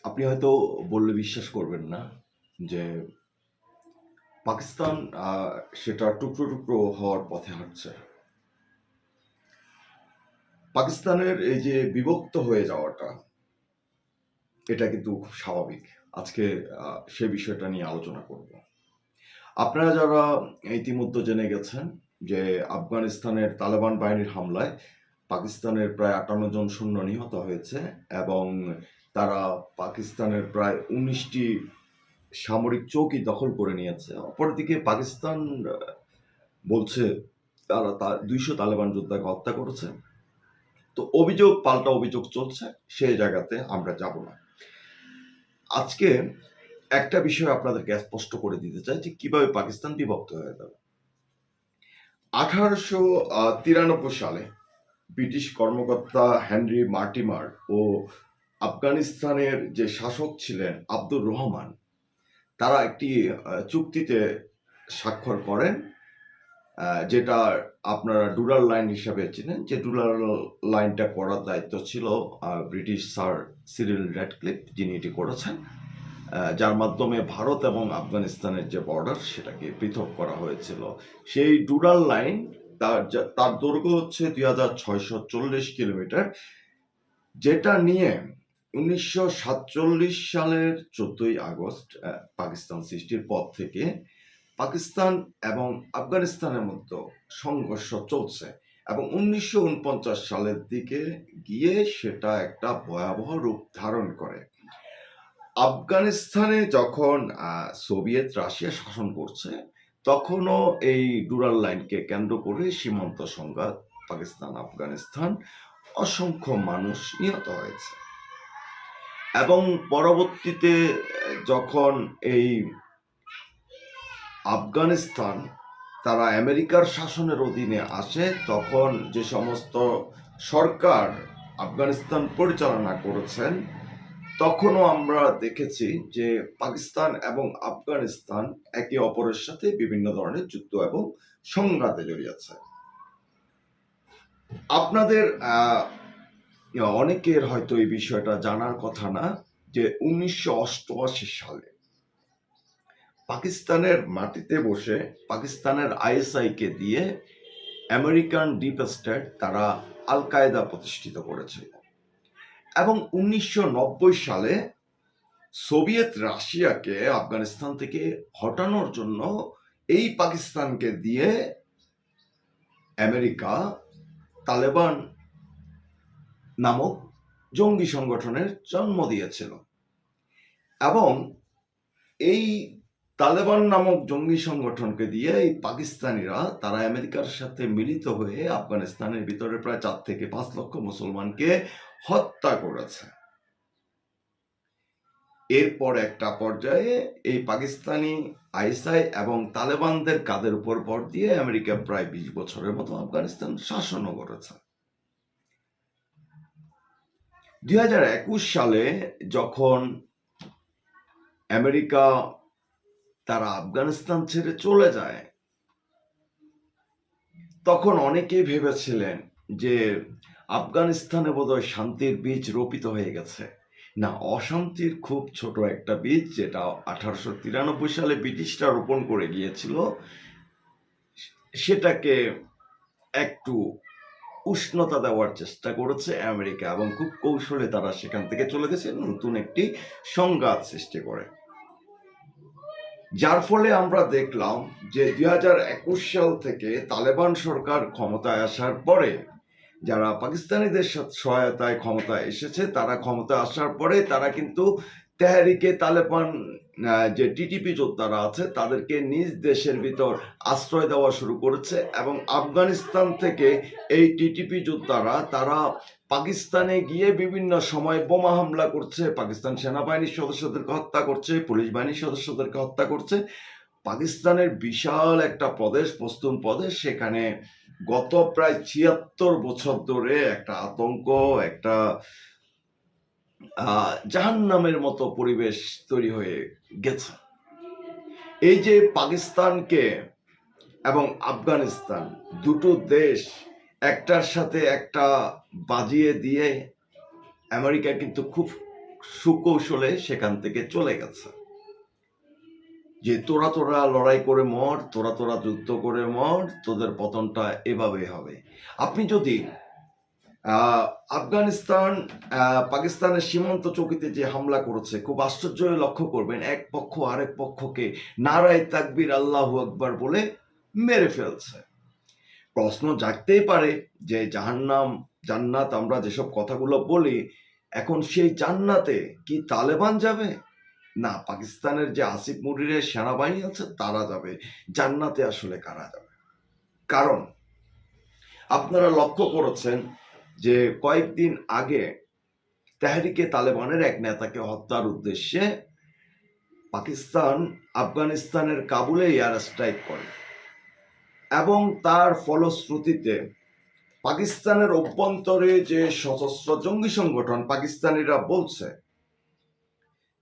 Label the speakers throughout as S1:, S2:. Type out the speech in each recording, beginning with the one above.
S1: আপনি হয়তো বললে বিশ্বাস করবেন না যে পাকিস্তান সেটা টুকরো টুকরো হওয়ার পথে হাঁটছে। পাকিস্তানের এই যে বিভক্ত হয়ে যাওয়াটা, এটা কিন্তু খুব স্বাভাবিক। আজকে সে বিষয়টা নিয়ে আলোচনা করব। আপনারা যারা ইতিমধ্যে জেনে গেছেন যে আফগানিস্তানের তালেবান বাহিনীর হামলায় পাকিস্তানের প্রায় 58 জন সৈন্য নিহত হয়েছে এবং তারা পাকিস্তানের প্রায় 19টি সামরিক চৌকি দখল করে নিয়েছে। অপরদিকে পাকিস্তান বলছে তারা 200 তালেবান যোদ্ধাকে হত্যা করেছে। তো অভিযোগ পাল্টা অভিযোগ চলছে, সেই জায়গাতে আমরা যাব না। আজকে একটা বিষয় আপনাদেরকে স্পষ্ট করে দিতে চাই যে কিভাবে পাকিস্তান বিভক্ত হয়ে গেল। 1893 সালে ব্রিটিশ কর্মকর্তা হেনরি মার্টিমার ও আফগানিস্তানের যে শাসক ছিলেন আব্দুর রহমান, তারা একটি চুক্তিতে স্বাক্ষর করেন, যেটা আপনারা ডুরাল লাইন হিসাবে চিনেন। যে ডুরাল লাইনটা করার দায়িত্ব ছিল ব্রিটিশ স্যার সিরিল র্যাডক্লিফ, যিনি এটি করেছেন, যার মাধ্যমে ভারত এবং আফগানিস্তানের যে বর্ডার সেটাকে পৃথক করা হয়েছিল। সেই ডুরাল লাইন তার দৈর্ঘ্য হচ্ছে 2640 কিলোমিটার, যেটা নিয়ে 1947 সালের 14ই আগস্ট পাকিস্তান সৃষ্টির পর থেকে পাকিস্তান এবং আফগানিস্তানের মধ্যে সংঘর্ষ চলছে এবং 1949 সালের দিকে গিয়ে সেটা একটা ভয়াবহ রূপ ধারণ করে। আফগানিস্তানে যখন সোভিয়েত রাশিয়া শাসন করছে, তখনও এই ডুরাল লাইনকে কেন্দ্র করে সীমান্ত সংঘাত, পাকিস্তান আফগানিস্তান, অসংখ্য মানুষ নিহত হয়েছে। এবং পরবর্তীতে যখন এই আফগানিস্তান তারা আমেরিকার শাসনের অধীনে আসে, তখন যে সমস্ত সরকার আফগানিস্তান পরিচালনা করেছেন, তখনও আমরা দেখেছি যে পাকিস্তান এবং আফগানিস্তান একে অপরের সাথে বিভিন্ন ধরনের যুদ্ধ এবং সংঘাতে জড়িয়েছে। আপনাদের অনেকের হয়তো এই বিষয়টা জানার কথা না যে 1988 সালে পাকিস্তানের মাটিতে বসে পাকিস্তানের আইএসআই-কে দিয়ে আমেরিকান ডিপ স্টেট তারা আল কায়দা প্রতিষ্ঠিত করেছিল এবং 1990 সালে সোভিয়েত রাশিয়াকে আফগানিস্তান থেকে হটানোর জন্য এই পাকিস্তানকে দিয়ে আমেরিকা তালেবান নামক জঙ্গি সংগঠনের জন্ম দিয়েছিল এবং এই তালেবান নামক জঙ্গি সংগঠনকে দিয়ে এই পাকিস্তানিরা তারা আমেরিকার সাথে মিলিত হয়ে আফগানিস্তানের ভিতরে প্রায় 4 থেকে 5 লক্ষ মুসলমানকে হত্যা করেছে। এরপর একটা পর্যায়ে এই পাকিস্তানি আইএসআই এবং তালেবানদের কাঁধের উপর ভর দিয়ে আমেরিকা প্রায় 20 বছরের মতো আফগানিস্তান শাসনও করেছে। 2021 সালে যখন আমেরিকা তারা আফগানিস্তান ছেড়ে চলে যায়, তখন অনেকেই ভেবেছিলেন যে আফগানিস্তানে বোধহয় শান্তির বীজ রোপিত হয়ে গেছে। না, অশান্তির খুব ছোট একটা বীজ, যেটা 1893 সালে ব্রিটিশরা রোপণ করে গিয়েছিল, সেটাকে একটু উষ্ণতা দেওয়ার চেষ্টা করেছে আমেরিকা এবং খুব কৌশলে তারা সেখান থেকে চলে গেছে, নতুন একটি সংঘাত সৃষ্টি করে। যার ফলে আমরা দেখলাম যে 2021 সাল থেকে তালেবান সরকার ক্ষমতায় আসার পরে, যারা পাকিস্তানিদের সহায়তায় ক্ষমতায় এসেছে, তারা ক্ষমতায় আসার পরে তারা কিন্তু তেহরিকে তালেবান যে টিটিপি যোদ্ধারা আছে তাদেরকে নিজ দেশের ভিতর আশ্রয় দেওয়া শুরু করেছে এবং আফগানিস্তান থেকে এই টিটিপি যোদ্ধারা তারা পাকিস্তানে গিয়ে বিভিন্ন সময় বোমা হামলা করছে, পাকিস্তান সেনাবাহিনীর সদস্যদেরকে হত্যা করছে, পুলিশ বাহিনীর সদস্যদেরকে হত্যা করছে। পাকিস্তানের বিশাল একটা প্রদেশ, পশতুন প্রদেশ, সেখানে গত প্রায় 76 বছর ধরে একটা আতঙ্ক, একটা জাহান্নামের মতো পরিবেশ তৈরি হয়ে গেছে। এই যে পাকিস্তানকে এবং আফগানিস্তান দুটো দেশ একটার সাথে একটা বাজিয়ে দিয়ে আমেরিকা কিন্তু খুব সুকৌশলে সেখান থেকে চলে গেছে, যে তোরা তোরা লড়াই করে মর, তোরা তোরা যুদ্ধ করে মর, তোদের পতনটা এভাবে হবে। আপনি যদি আফগানিস্তান পাকিস্তানের সীমান্ত চৌকিতে যে হামলা করেছে, খুব আশ্চর্য হয়ে লক্ষ্য করবেন, এক পক্ষ আরেক পক্ষকে নারায়ে তাকবীর আল্লাহু আকবার বলে মেরে ফেলছে। প্রশ্ন জাগতেই পারে যে জাহান্নাম জান্নাত আমরা যেসব কথাগুলো বলি, এখন সেই জান্নাতে কি তালেবান যাবে? না, পাকিস্তানের যে আসিফ মুনিরের সেনাবাহিনী আছে তারা যাবে। জান্নাতে আসলে কারা যাবে? কারণ আপনারা লক্ষ্য করেছেন যে কয়েকদিন আগে তেহরিকে তালেবানের এক নেতাকে হত্যার উদ্দেশ্যে পাকিস্তান আফগানিস্তানের কাবুলে এয়ার স্ট্রাইক করে, এবং তার ফলশ্রুতিতে পাকিস্তানের অভ্যন্তরে যে সশস্ত্র জঙ্গি সংগঠন পাকিস্তানিরা বলছে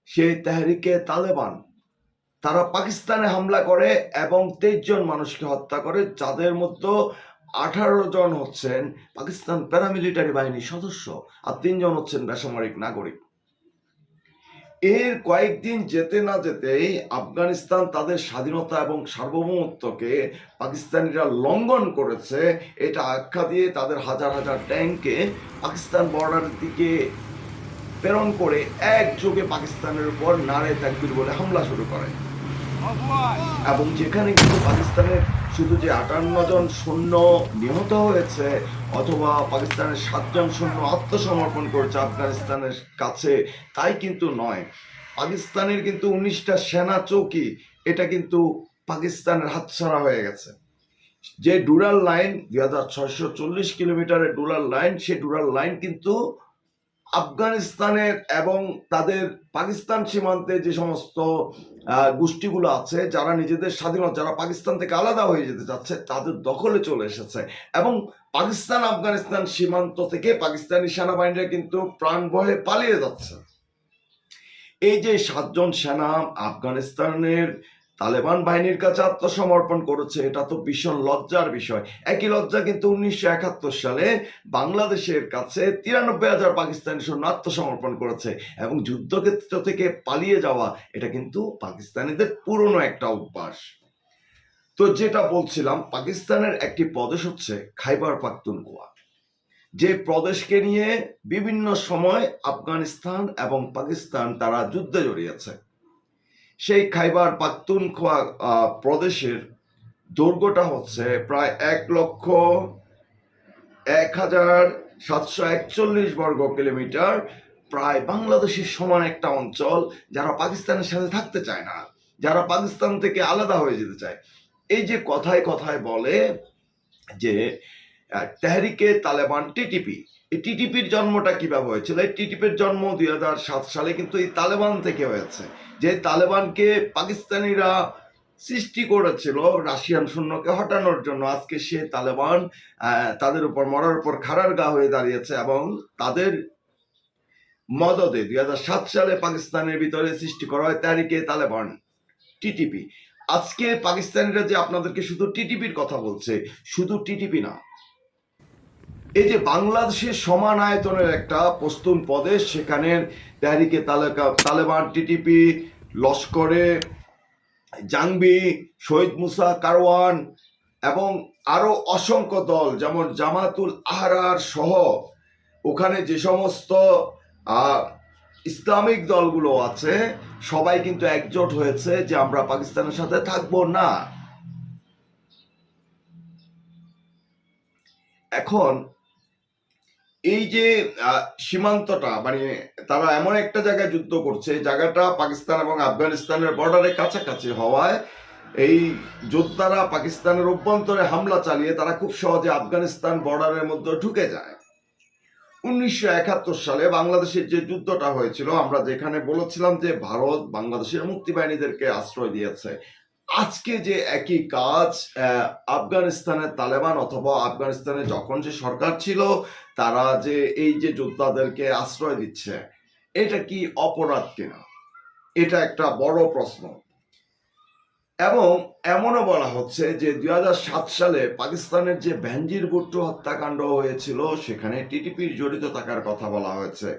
S1: সেই তেহরিকে তালেবান, তারা পাকিস্তানে হামলা করে এবং 23 জন মানুষকে হত্যা করে, যাদের মধ্যে 18 জন হচ্ছেন পাকিস্তান প্যারামিলিটারি বাহিনীর সদস্য আর 3 জন হচ্ছেন বেসামরিক নাগরিক। এর কয়েকদিন যেতে না যেতেই আফগানিস্তান তাদের স্বাধীনতা এবং সার্বভৌমত্বকে পাকিস্তানিরা লঙ্ঘন করেছে এটা আখ্যা দিয়ে তাদের হাজার হাজার ট্যাঙ্কে পাকিস্তান বর্ডারের দিকে প্রেরণ করে একযোগে পাকিস্তানের উপর নারায়ে তাকবীর বলে হামলা শুরু করে। এবং যেখানে কিন্তু পাকিস্তানের শুধু যে 58 জন সৈন্য নিহত হয়েছে অথবা পাকিস্তানের 7 জন সৈন্য আত্মসমর্পণ করেছে আফগানিস্তানের কাছে, তাই কিন্তু নয়। পাকিস্তানের কিন্তু 19টা সেনা চৌকি এটা কিন্তু পাকিস্তানের হাতছাড়া হয়ে গেছে। যে ডুরাল লাইন 2640 কিলোমিটারের ডুরাল লাইন, সে ডুরাল লাইন কিন্তু আফগানিস্তানের এবং তাদের পাকিস্তান সীমান্তে যে সমস্ত গোষ্ঠীগুলো আছে যারা নিজেদের স্বাধীনতা, যারা পাকিস্তান থেকে আলাদা হয়ে যেতে চাচ্ছে, তাদের দখলে চলে এসেছে। এবং পাকিস্তান আফগানিস্তান সীমান্ত থেকে পাকিস্তানি সেনাবাহিনীরা কিন্তু প্রাণ ভয়ে পালিয়ে যাচ্ছে। এই যে 7 জন সেনা আফগানিস্তানের তালেবান বাহিনীর কাছে আত্মসমর্পণ করেছে, এটা তো ভীষণ লজ্জার বিষয়। একই লজ্জা কিন্তু 1971 সালে বাংলাদেশের কাছে 93,000 পাকিস্তানি সৈন্য আত্মসমর্পণ করেছে, এবং যুদ্ধক্ষেত্র থেকে পালিয়ে যাওয়া এটা কিন্তু পাকিস্তানিদের পুরনো একটা অভ্যাস। তো যেটা বলছিলাম, পাকিস্তানের একটি প্রদেশ হচ্ছে খাইবার পাখতুনখোয়া, যে প্রদেশকে নিয়ে বিভিন্ন সময় আফগানিস্তান এবং পাকিস্তান তারা যুদ্ধে জড়িয়েছে। সেই খাইবার পাখতুনখোয়া প্রদেশের দৈর্ঘ্যটা হচ্ছে প্রায় 1,01,741 বর্গ কিলোমিটার, প্রায় বাংলাদেশের সমান একটা অঞ্চল, যারা পাকিস্তানের সাথে থাকতে চায় না, যারা পাকিস্তান থেকে আলাদা হয়ে যেতে চায়। এই যে কথায় কথায় বলে যে তেহরিকে তালেবান টিটিপি, এই টিটিপির জন্মটা কিভাবে হয়েছিল? এই টিটিপির জন্ম 2007 সালে কিন্তু এই তালেবান থেকে হয়েছে, যে তালেবানকে পাকিস্তানিরা সৃষ্টি করেছিল রাশিয়ান সৈন্যকে হটানোর জন্য। আজকে সে তালেবান তাদের উপর মরার উপর খাড়ার গা হয়ে দাঁড়িয়েছে, এবং তাদের মদদে 2007 সালে পাকিস্তানের ভিতরে সৃষ্টি করা হয় তেহরিকে তালেবান টিটিপি। আজকে পাকিস্তানিরা যে আপনাদেরকে শুধু টিটিপির কথা বলছে, শুধু টিটিপি না, এই যে বাংলাদেশের সমান আয়তনের একটা পশতুন প্রদেশ, সেখানে তেহরিকে তালেবান টিটিপি, লস্করে জাংবি, শহীদ মুসা কারওয়ান এবং আরো অসংখ্য দল যেমন জামাতুল আহরার সহ ওখানে যে সমস্ত ইসলামিক দলগুলো আছে, সবাই কিন্তু একজোট হয়েছে যে আমরা পাকিস্তানের সাথে থাকবো না। এখন এই যে সীমান্তটা, মানে তারা এমন একটা জায়গায় যুদ্ধ করছে, জায়গাটা পাকিস্তান এবং আফগানিস্তানের বর্ডারের কাছাকাছি হওয়ায় এই যোদ্ধারা পাকিস্তানের অভ্যন্তরে হামলা চালিয়ে তারা খুব সহজে আফগানিস্তান বর্ডারের মধ্যে ঢুকে যায়। 1971 সালে বাংলাদেশের যে যুদ্ধটা হয়েছিল, আমরা যেখানে বলেছিলাম যে ভারত বাংলাদেশের মুক্তি বাহিনীদেরকে আশ্রয় দিয়েছে, আজকে যে একই কাজ আফগানিস্তানের তালেবান অথবা আফগানিস্তানে যখন যে সরকার ছিল তারা যে এই যে যোদ্ধাদেরকে আশ্রয় দিচ্ছে, এটা কি অপরাধ কিনা? এটা একটা বড় প্রশ্ন। এবং এমনও বলা হচ্ছে যে 2007 সালে পাকিস্তানের যে বেনজির ভুট্টো হত্যাকাণ্ড হয়েছিল, সেখানে টিটিপির জড়িত থাকার কথা বলা হয়েছে।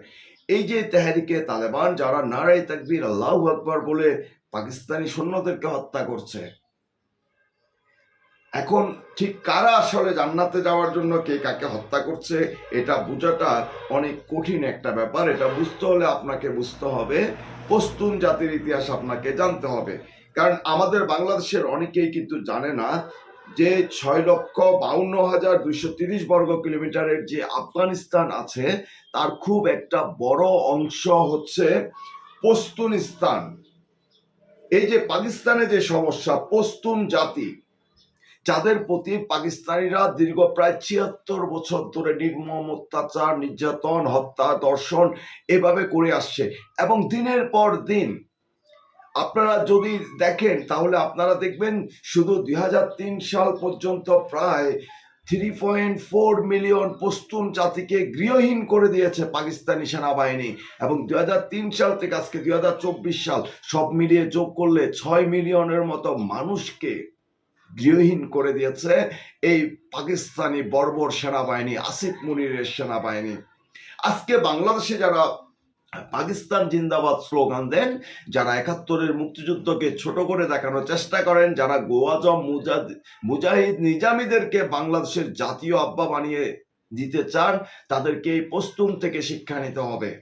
S1: এই যে তেহরিকে তালেবান যারা নারায়ে তাকবীর আল্লাহু আকবার বলে পাকিস্তানি সৈন্যদেরকে হত্যা করছে, এখন ঠিক কারা আসলে জান্নাতে যাওয়ার জন্য কে কাকে হত্যা করছে এটা বোঝাটা অনেক কঠিন একটা ব্যাপার। এটা বুঝতে হলে আপনাকে বুঝতে হবে পশতুন জাতির ইতিহাস, আপনাকে জানতে হবে। কারণ আমাদের বাংলাদেশের অনেকেই কিন্তু জানে না যে 6,52,230 বর্গ কিলোমিটারের যে আফগানিস্তান আছে তার খুব একটা বড় অংশ হচ্ছে পশতুনিস্তান। এই যে পাকিস্তানে যে সমস্যা, পশতুন জাতি যাদের প্রতি পাকিস্তানিরা দীর্ঘ প্রায় ৭৬ বছর ধরে নির্মম অত্যাচার, নির্যাতন, হত্যা, ধর্ষণ এভাবে করে আসছে। এবং দিনের পর দিন আপনারা যদি দেখেন তাহলে আপনারা দেখবেন শুধু ২০০৩ সাল পর্যন্ত প্রায় 3.4 মিলিয়ন পশতুন জাতিকে গৃহহীন করে দিয়েছে পাকিস্তানি সেনাবাহিনী। এবং ২০০৩ সাল থেকে আজকে ২০২৪ সাল সব মিলিয়ে যোগ করলে ৬ মিলিয়নের মতো মানুষকে গৃহহীন করে দিয়েছে এই পাকিস্তানি বর্বর সেনাবাহিনী, আসিফ মুনিরের সেনাবাহিনী। আজকে বাংলাদেশে যারা পাকিস্তান জিন্দাবাদ স্লোগান দেন, যারা ৭১-এর মুক্তিযুদ্ধকে ছোট করে দেখানোর চেষ্টা করেন, যারা গোয়াজম মুজাহিদ নিজামীদেরকে বাংলাদেশের জাতীয় আব্বা বানিয়ে দিতে চান, তাদেরকে এই পশতুন থেকে শিক্ষা নিতে হবে।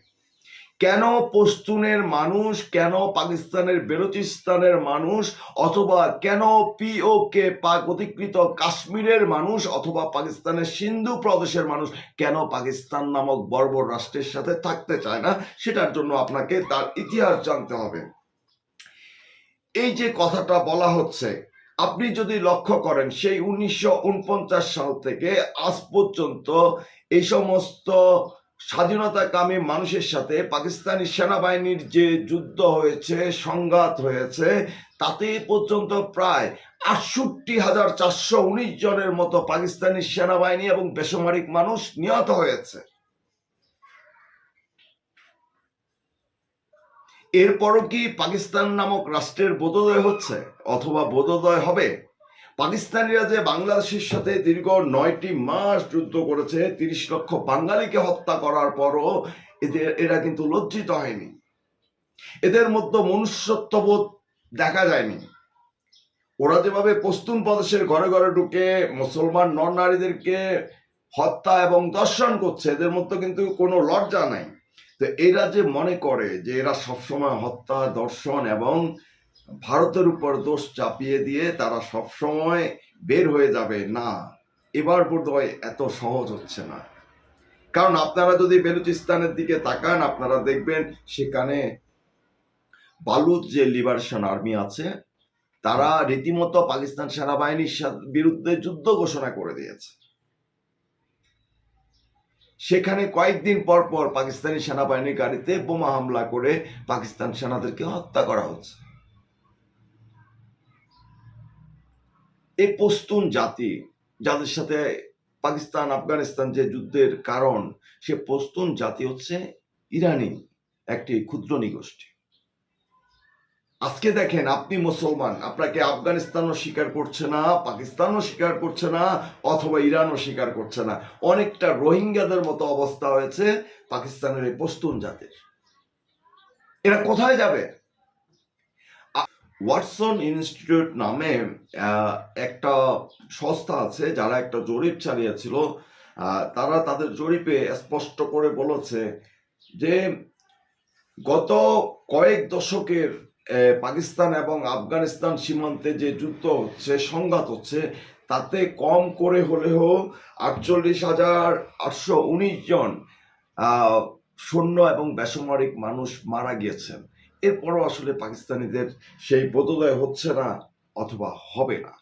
S1: কেন পশতুনের মানুষ, কেন পাকিস্তানের বেলুচিস্তানের মানুষ, অথবা কেন পিওকে পাক অধিকৃত কাশ্মীরের মানুষ, অথবা পাকিস্তানের সিন্ধু প্রদেশের মানুষ কেন পাকিস্তান নামক বর্বর রাষ্ট্রের সাথে থাকতে চায় না, সেটার জন্য আপনাকে তার ইতিহাস জানতে হবে। এই যে কথাটা বলা হচ্ছে, আপনি যদি লক্ষ্য করেন সেই 1949 সাল থেকে আজ পর্যন্ত এই সমস্ত স্বাধীনতাকামী মানুষের সাথে পাকিস্তানি সেনাবাহিনীর যে যুদ্ধ হয়েছে, সংঘাত হয়েছে, তাতে পর্যন্ত প্রায় ৬৮,৪১৯ জনের মতো পাকিস্তানি সেনাবাহিনী এবং বেসামরিক মানুষ নিহত হয়েছে। এরপরও কি পাকিস্তান নামক রাষ্ট্রের বোধোদয় হচ্ছে অথবা বোধোদয় হবে? পাকিস্তানিরা যে বাংলাদেশের সাথে দীর্ঘ ৯টি মাস যুদ্ধ করেছে, ৩০ লক্ষ বাঙালিকে হত্যা করার পরও এরা কিন্তু লজ্জিত হয়নি। এদের মধ্যে মনুষ্যত্ববোধ দেখা যায়নি। ওরা যেভাবে পশতুন প্রদেশের ঘরে ঘরে ঢুকে মুসলমান নর নারীদেরকে হত্যা এবং দর্শন করছে, এদের মধ্যে কিন্তু কোনো লজ্জা নাই। তো এরা যে মনে করে যে এরা সবসময় হত্যা, দর্শন এবং ভারতের উপর দোষ চাপিয়ে দিয়ে তারা সবসময় বের হয়ে যাবে, না, এবার বোধহয় এত সহজ হচ্ছে না। কারণ আপনারা যদি বেলুচিস্তানের দিকে তাকান, আপনারা দেখবেন সেখানে বালুচ যে লিবারেশন আর্মি আছে তারা রীতিমতো পাকিস্তান সেনাবাহিনীর বিরুদ্ধে যুদ্ধ ঘোষণা করে দিয়েছে। সেখানে কয়েকদিন পর পর পাকিস্তানি সেনাবাহিনীর গাড়িতে বোমা হামলা করে পাকিস্তান সেনাদেরকে হত্যা করা হচ্ছে। এই পশতুন জাতি যাদের সাথে পাকিস্তান আফগানিস্তান যে যুদ্ধের কারণ, সে পশতুন জাতি হচ্ছে ইরানি একটি ক্ষুদ্র নিগোষ্ঠী। আজকে দেখেন, আপনি মুসলমান, আপনাকে আফগানিস্তানও স্বীকার করছে না, পাকিস্তানও স্বীকার করছে না, অথবা ইরানও স্বীকার করছে না। অনেকটা রোহিঙ্গাদের মতো অবস্থা হয়েছে পাকিস্তানের এই পশতুন জাতির। এরা কোথায় যাবে? ওয়াটসন ইনস্টিটিউট নামে একটা সংস্থা আছে যারা একটা জরিপ চালিয়েছিল। তারা তাদের জরিপে স্পষ্ট করে বলেছে যে গত কয়েক দশকের পাকিস্তান এবং আফগানিস্তান সীমান্তে যে যুদ্ধ হচ্ছে, সংঘাত হচ্ছে, তাতে কম করে হলেও ৪৮,৮১৯ জন সৈন্য এবং বেসামরিক মানুষ মারা গিয়েছেন। এরপরও আসলে পাকিস্তানিদের সেই বোধোদয় হচ্ছে না অথবা হবে না।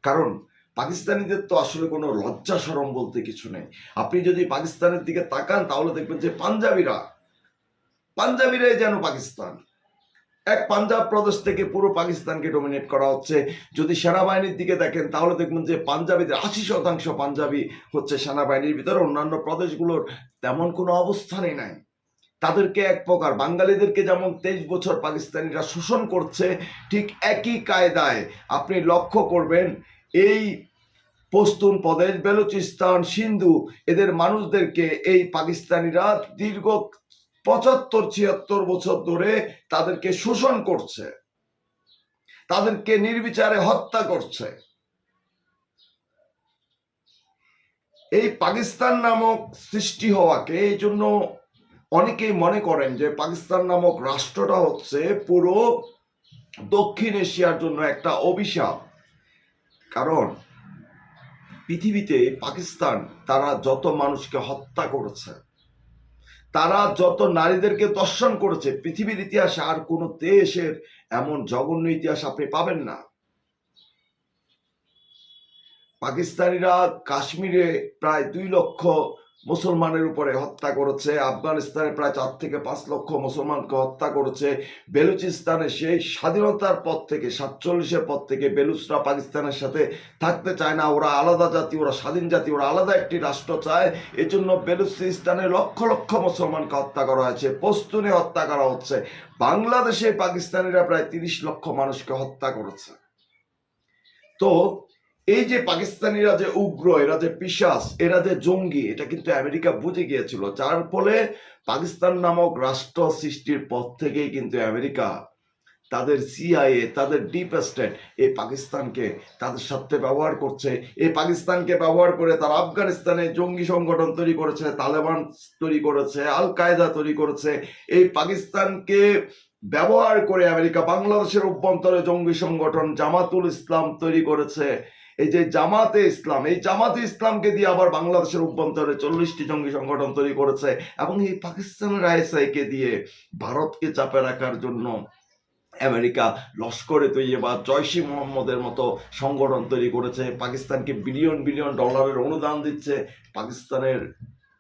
S1: কারণ পাকিস্তানিদের তো আসলে কোনো লজ্জা শরম বলতে কিছু নেই। আপনি যদি পাকিস্তানের দিকে তাকান তাহলে দেখবেন যে পাঞ্জাবিরাই যেন পাকিস্তান। এক পাঞ্জাব প্রদেশ থেকে পুরো পাকিস্তানকে ডমিনেট করা হচ্ছে। যদি সেনাবাহিনীর দিকে দেখেন তাহলে দেখবেন যে পাঞ্জাবিদের ৮০% পাঞ্জাবি হচ্ছে সেনাবাহিনীর ভিতরে। অন্যান্য প্রদেশগুলোর তেমন কোনো অবস্থানই নাই। তাদেরকে এক প্রকার বাঙালিদেরকে যেমন 23 বছর পাকিস্তানিরা শোষণ করছে, ঠিক একই কায়দায় আপনি লক্ষ্য করবেন এই পশতুন প্রদেশ, বেলুচিস্তান, সিন্ধু, এদের মানুষদেরকে এই পাকিস্তানিরা দীর্ঘ 75-76 বছর ধরে তাদেরকে শোষণ করছে, তাদেরকে নির্বিচারে হত্যা করছে। এই পাকিস্তান নামক সৃষ্টি হওয়াকে, এই জন্য অনেকেই মনে করেন যে পাকিস্তান নামক রাষ্ট্রটা হচ্ছে পুরো দক্ষিণ এশিয়ার জন্য একটা অভিশাপ। কারণ পৃথিবীতে পাকিস্তান তারা যত মানুষকে হত্যা করেছে, তারা যত নারীদেরকে দর্শন করেছে, পৃথিবীর ইতিহাসে আর কোন দেশের এমন জঘন্য ইতিহাস আপনি পাবেন না। পাকিস্তানিরা কাশ্মীরে প্রায় 2 লক্ষ মুসলমানের উপরে হত্যা করেছে, আফগানিস্তানে প্রায় 4 থেকে 5 লক্ষ মুসলমানকে হত্যা করেছে, বেলুচিস্তানে সেই স্বাধীনতার পর থেকে 47-এর পর থেকে বেলুচরা পাকিস্তানের সাথে থাকতে চায় না। ওরা আলাদা জাতি, ওরা স্বাধীন জাতি, ওরা আলাদা একটি রাষ্ট্র চায়। এজন্য বেলুচিস্তানে লক্ষ লক্ষ মুসলমানকে হত্যা করা হয়েছে, পশতুনে হত্যা করা হচ্ছে। বাংলাদেশে পাকিস্তানিরা প্রায় 30 লক্ষ মানুষকে হত্যা করেছে। তো এই যে পাকিস্তানিরা যে উগ্র, এরা যে পিশাচ, এরা যে জঙ্গি, এটা কিন্তু আমেরিকা বুঝে গিয়েছিল। যার ফলে পাকিস্তান নামক রাষ্ট্র সৃষ্টির পর থেকেই কিন্তু আমেরিকা তাদের CIA, তাদের ডিপ স্টেট এই পাকিস্তানকে তাদের সাথে ব্যবহার করছে। এই পাকিস্তানকে ব্যবহার করে তারা আফগানিস্তানে জঙ্গি সংগঠন তৈরি করেছে, তালেবান তৈরি করেছে, আল কায়দা তৈরি করেছে। এই পাকিস্তানকে ব্যবহার করে আমেরিকা বাংলাদেশের অভ্যন্তরে জঙ্গি সংগঠন জামাতুল ইসলাম তৈরি করেছে। এই যে জামাতে ইসলাম, এই জামাতে ইসলামকে দিয়ে আবার বাংলাদেশের অভ্যন্তরে 40টি জঙ্গি সংগঠন তৈরি করেছে। এবং এই পাকিস্তানের ISI কে দিয়ে ভারতকে চাপে রাখার জন্য আমেরিকা লস্করে তৈরি বা জয়শি মোহাম্মদের মতো সংগঠন তৈরি করেছে। পাকিস্তানকে বিলিয়ন বিলিয়ন ডলারের অনুদান দিচ্ছে। পাকিস্তানের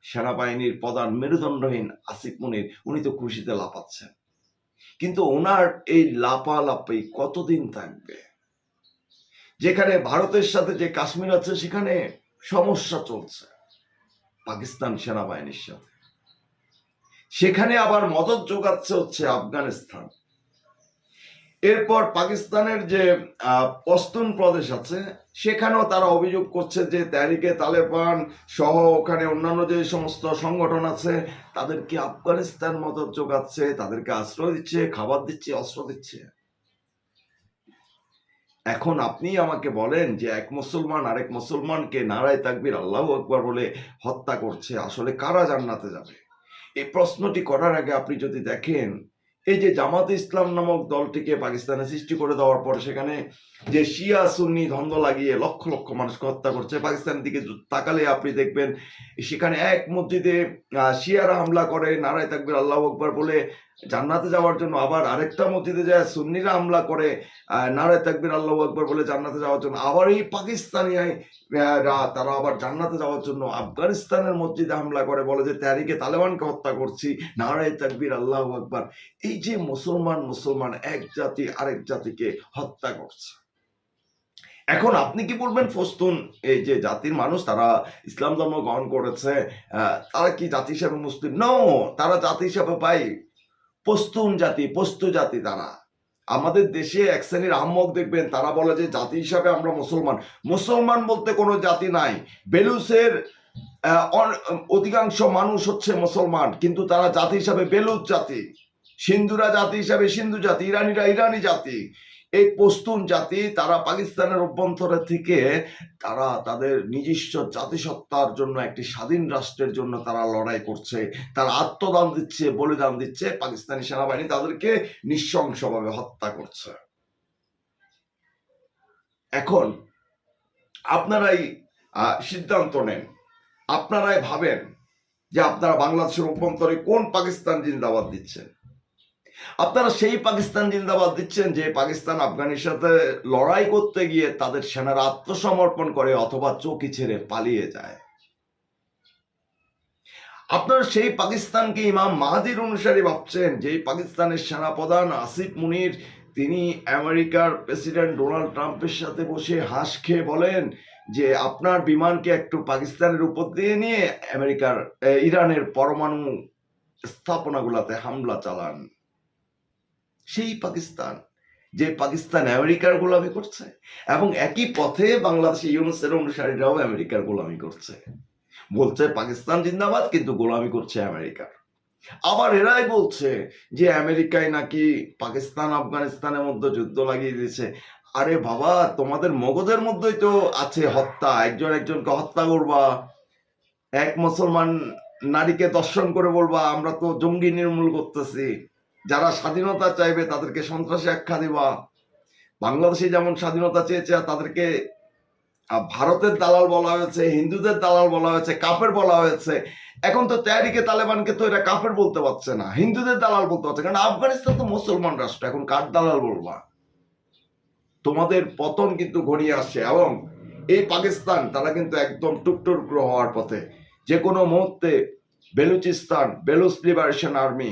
S1: সেনাবাহিনীর প্রধান মেরুদণ্ডহীন আসিফ মুনির, উনি তো খুশিতে লাফাচ্ছেন। কিন্তু ওনার এই লাফালাফি কতদিন থাকবে? যেখানে ভারতের সাথে যে কাশ্মীর আছে সেখানে সমস্যা চলছে পাকিস্তান সেনাবাহিনীর সাথে, সেখানে আবার মদত যোগাচ্ছে হচ্ছে আফগানিস্তান। এরপর পাকিস্তানের যে পশতুন প্রদেশ আছে সেখানেও তারা অভিযোগ করছে যে তেহরিকে তালেবান সহ ওখানে অন্যান্য যে সমস্ত সংগঠন আছে তাদেরকে আফগানিস্তান মদত যোগাচ্ছে, তাদেরকে আশ্রয় দিচ্ছে, খাবার দিচ্ছে, অস্ত্র দিচ্ছে। এখন আপনি আমাকে বলেন যে এক মুসলমান আরেক মুসলমানকে নারায়ে তাকবীর আল্লাহু আকবার বলে হত্যা করছে, আসলে কারা জান্নাতে যাবে? এই প্রশ্নটি করার আগে আপনি যদি দেখেন, এই যে জামাতে ইসলাম নামক দলটিকে পাকিস্তানে সৃষ্টি করে দেওয়ার পর সেখানে যে শিয়া সুন্নি দ্বন্দ্ব লাগিয়ে লক্ষ লক্ষ মানুষকে হত্যা করছে, পাকিস্তানের দিকে তাকালে আপনি দেখবেন সেখানে এক মসজিদে শিয়ারা হামলা করে নারায়ে তাকবীর আল্লাহু আকবার বলে জান্নাতে যাওয়ার জন্য, আবার আরেকটা মসজিদে যায় সুন্নিরা হামলা করে নারায়ে তাকবীর আল্লাহু আকবার বলে জান্নাতে যাওয়ার জন্য। আবার এই পাকিস্তানি তারা আবার জান্নাতে যাওয়ার জন্য আফগানিস্তানের মসজিদে হামলা করে, বলে যে তেহরিকে তালেবানকে হত্যা করছি, নারায়ে তাকবীর আল্লাহু আকবার। এই যে মুসলমান এক জাতি আরেক জাতিকে হত্যা করছে। এখন আপনি কি বলবেন পশতুন এই যে জাতির মানুষ তারা ইসলাম ধর্ম গ্রহণ করেছে, তারা কি জাতি হিসাবে মুসলিম? নো, তারা জাতি হিসাবে পাই পশতুন জাতি, পশতু জাতি। তারা আমাদের দেশে এক শ্রেণীর আহম্মক দেখবেন, তারা বলে যে জাতি হিসাবে আমরা মুসলমান। মুসলমান বলতে কোনো জাতি নাই। বেলুচের অধিকাংশ মানুষ হচ্ছে মুসলমান, কিন্তু তারা জাতি হিসাবে বেলুচ জাতি, সিন্ধুরা জাতি হিসাবে সিন্ধু জাতি, ইরানিরা ইরানি জাতি। এই পশতুন জাতি তারা পাকিস্তানের অভ্যন্তরে থেকে তারা তাদের নিজস্ব জাতিসত্তার জন্য একটি স্বাধীন রাষ্ট্রের জন্য তারা লড়াই করছে, তারা আত্মদান দিচ্ছে, বলিদান দিচ্ছে। পাকিস্তানি সেনাবাহিনী তাদেরকে নৃশংসভাবে হত্যা করছে। এখন আপনারাই সিদ্ধান্ত নেন, আপনারাই ভাবেন যে আপনারা বাংলাদেশের অভ্যন্তরে কোন পাকিস্তান জিন্দাবাদ দিচ্ছেন। আপনারা সেই পাকিস্তান জিন্দাবাদ দিচ্ছেন যে পাকিস্তান আফগানের সাথে লড়াই করতে গিয়ে তাদের সেনারা আত্মসমর্পণ করে অথবা চৌকি ছেড়ে পালিয়ে যায়। আপনারা সেই পাকিস্তানকে ইমাম মাহাদির অনুসারী ভাবছেন, যে পাকিস্তানের সেনাপ্রধান আসিফ মুনির তিনি আমেরিকার প্রেসিডেন্ট ডোনাল্ড ট্রাম্পের সাথে বসে হাঁস খেয়ে বলেন যে আপনার বিমানকে একটু পাকিস্তানের উপর দিয়ে নিয়ে ইরানের পরমাণু স্থাপনাগুলোতে হামলা চালান। সেই পাকিস্তান, যে পাকিস্তান আমেরিকার গোলামি করছে, এবং একই পথে বাংলাদেশে ইউনূসের অনুসারীরাও আমেরিকার গোলামি করছে। বলছে পাকিস্তান জিন্দাবাদ, কিন্তু গোলামি করছে আমেরিকার। আবার এরাই বলছে যে আমেরিকায় নাকি পাকিস্তান আফগানিস্তানের মধ্যে যুদ্ধ লাগিয়ে দিয়েছে। আরে বাবা, তোমাদের মগজের মধ্যেই তো আছে হত্যা, একজন একজনকে হত্যা করবা, এক মুসলমান নারীকে দর্শন করে বলবা আমরা তো জঙ্গি নির্মূল করতেছি, যারা স্বাধীনতা চাইবে তাদেরকে সন্ত্রাসী আখ্যা দিবা। বাংলাদেশে যেমন স্বাধীনতা চেয়েছে তাদেরকে ভারতের দালাল বলা হয়েছে, হিন্দুদের দালাল বলা হয়েছে, কাফের বলা হয়েছে। এখন তো তেহরিকে তালেবানকে তো এরা কাফের বলতে পারছে না, হিন্দুদের দালাল বলতে পারছে, কারণ আফগানিস্তান তো মুসলমান রাষ্ট্র, এখন কার দালাল বলবা? তোমাদের পতন কিন্তু ঘনিয়ে আসছে, এবং এই পাকিস্তান তারা কিন্তু একদম টুকটুকরো হওয়ার পথে। যে কোনো মুহূর্তে বেলুচিস্তান, বেলুচ লিবারেশন আর্মি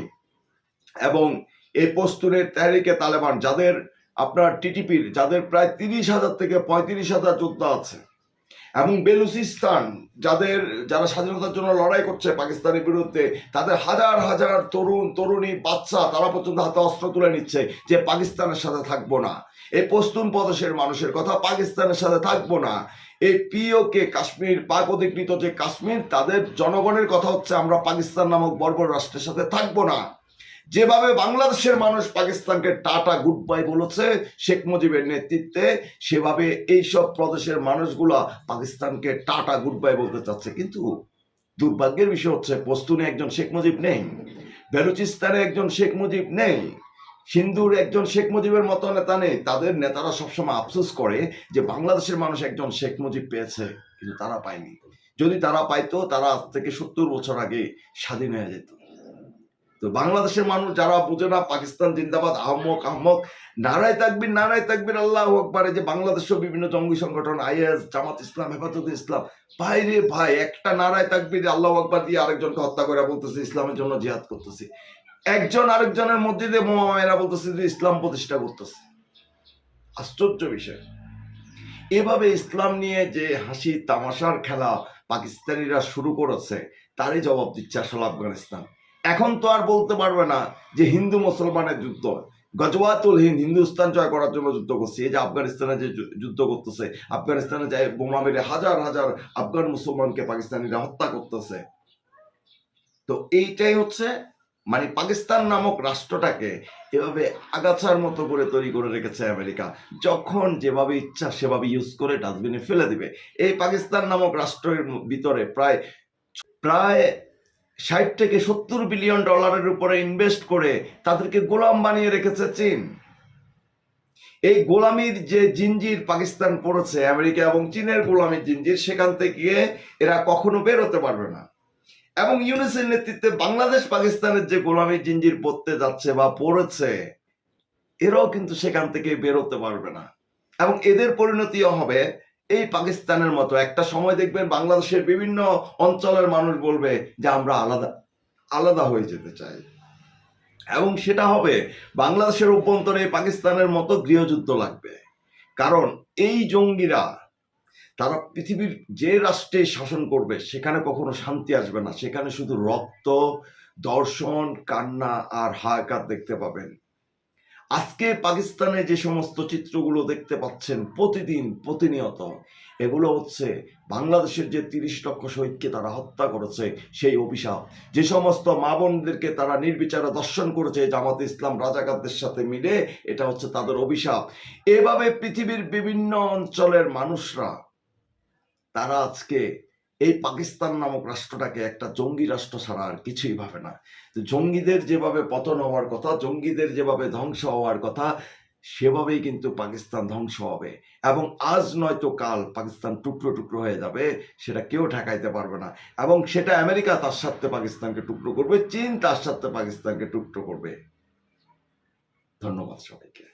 S1: এবং এই পশতুনের তেহরিকে তালেবান, যাদের আপনার টিটিপির যাদের প্রায় 30,000 থেকে 35,000 যোদ্ধা আছে, এবং বেলুচিস্তান যারা স্বাধীনতার জন্য লড়াই করছে পাকিস্তানের বিরুদ্ধে, তাদের হাজার হাজার তরুণ তরুণী বাচ্চা তারা পর্যন্ত হাতে অস্ত্র তুলে নিচ্ছে যে পাকিস্তানের সাথে থাকবো না। এই পশতুন প্রদেশের মানুষের কথা, পাকিস্তানের সাথে থাকবো না। এই পিওকে কাশ্মীর, পাক অধিকৃত যে কাশ্মীর, তাদের জনগণের কথা হচ্ছে আমরা পাকিস্তান নামক বর্বর রাষ্ট্রের সাথে থাকবো না। যেভাবে বাংলাদেশের মানুষ পাকিস্তানকে টাটা গুড বাই বলেছে শেখ মুজিবের নেতৃত্বে, সেভাবে এইসব প্রদেশের মানুষগুলা পাকিস্তানকে টাটা গুড বাই বলতে চাচ্ছে। কিন্তু দুর্ভাগ্যের বিষয় হচ্ছে পশতুনে একজন শেখ মুজিব নেই, বেলুচিস্তানে একজন শেখ মুজিব নেই, সিন্ধুর একজন শেখ মুজিবের মতো নেতা নেই। তাদের নেতারা সবসময় আফসোস করে যে বাংলাদেশের মানুষ একজন শেখ মুজিব পেয়েছে, কিন্তু তারা পায়নি। যদি তারা পাইতো, তারা আজ থেকে 70 বছর আগে স্বাধীন হয়ে যেত। তো বাংলাদেশের মানুষ যারা বুঝে না পাকিস্তান জিন্দাবাদ, আহমক আহমক, নারায় তাকবীর নারায় তাকবীর আল্লাহু আকবার, যে বাংলাদেশের বিভিন্ন জঙ্গি সংগঠন আইএস, জামাত ইসলাম, হেফাজতে ইসলাম, ভাই রে ভাই, একটা নারায় তাকবীর আল্লাহু আকবার দিয়ে আরেকজনকে হত্যা করে বলতেছে ইসলামের জন্য জিহাদ করতেছে। একজন আরেকজনের মসজিদে বোমা মেরা বলতেছে যে ইসলাম প্রতিষ্ঠা করতেছে। আশ্চর্য বিষয়। এভাবে ইসলাম নিয়ে যে হাসি তামাশার খেলা পাকিস্তানিরা শুরু করেছে, তারই জবাব দিচ্ছে আসলে আফগানিস্তান। এখন তো আর বলতে পারবে না যে হিন্দু মুসলমানের যুদ্ধ, গজওয়াতুল হিন্দ, হিন্দুস্তান জয় করার জন্য যুদ্ধ করছে। এই যে আফগানিস্তানে যে যুদ্ধ করতেছে, আফগানিস্তানে যায় বোমা মেরে হাজার হাজার আফগান মুসলমানকে পাকিস্তানিরা হত্যা করতেছে। তো এইটাই হচ্ছে মানে পাকিস্তান নামক রাষ্ট্রটাকে এভাবে আগাছার মতো করে তৈরি করে রেখেছে আমেরিকা। যখন যেভাবে ইচ্ছা সেভাবে ইউজ করে ডাস্টবিনে ফেলে দিবে। এই পাকিস্তান নামক রাষ্ট্রের ভিতরে প্রায় প্রায় 60 থেকে 70 বিলিয়ন ডলারের উপরে ইনভেস্ট করে তাদেরকে গোলাম বানিয়ে রেখেছে চীন। এই গোলামির যে জিঞ্জির পাকিস্তান পড়েছে, আমেরিকা এবং চীনের গোলামির জিঞ্জির, সেখান থেকে এরা কখনো বের হতে পারবে না। এবং ইউনিসের নেতৃত্বে বাংলাদেশ পাকিস্তানের যে গোলামির জিঞ্জির পড়তে যাচ্ছে বা পড়েছে, এরাও কিন্তু সেখান থেকে বেরোতে পারবে না। এবং এদের পরিণতিও হবে এই পাকিস্তানের মতো। একটা সময় দেখবেন বাংলাদেশের বিভিন্ন অঞ্চলের মানুষ বলবে যে আমরা আলাদা আলাদা হয়ে যেতে চাই, এবং সেটা হবে বাংলাদেশের অভ্যন্তরে পাকিস্তানের মতো গৃহযুদ্ধ লাগবে। কারণ এই জঙ্গিরা তারা পৃথিবীর যে রাষ্ট্রে শাসন করবে সেখানে কখনো শান্তি আসবে না, সেখানে শুধু রক্ত, দর্শন, কান্না আর হাহাকার দেখতে পাবেন। আজকে পাকিস্তানে যে সমস্ত চিত্রগুলো দেখতে পাচ্ছেন প্রতিদিন প্রতিনিয়ত, এগুলো হচ্ছে বাংলাদেশের যে 30 লক্ষ শহীদকে তারা হত্যা করেছে সেই অভিশাপ। যে সমস্ত মা বোনদেরকে তারা নির্বিচারে দর্শন করেছে জামাত ইসলাম রাজাকারদের সাথে মিলে, এটা হচ্ছে তাদের অভিশাপ। এভাবে পৃথিবীর বিভিন্ন অঞ্চলের মানুষরা তারা আজকে এই পাকিস্তান নামক রাষ্ট্রটাকে একটা জঙ্গি রাষ্ট্র ছাড়া আর কিছুই ভাবে না। জঙ্গিদের যেভাবে পতন হওয়ার কথা, জঙ্গিদের যেভাবে ধ্বংস হওয়ার কথা, সেভাবেই কিন্তু পাকিস্তান ধ্বংস হবে। এবং আজ নয়তো কাল পাকিস্তান টুকরো টুকরো হয়ে যাবে, সেটা কেউ ঠেকাইতে পারবে না। এবং সেটা আমেরিকা তার সাথে পাকিস্তানকে টুকরো করবে, চীন তার সাথে পাকিস্তানকে টুকরো করবে। ধন্যবাদ সবাইকে।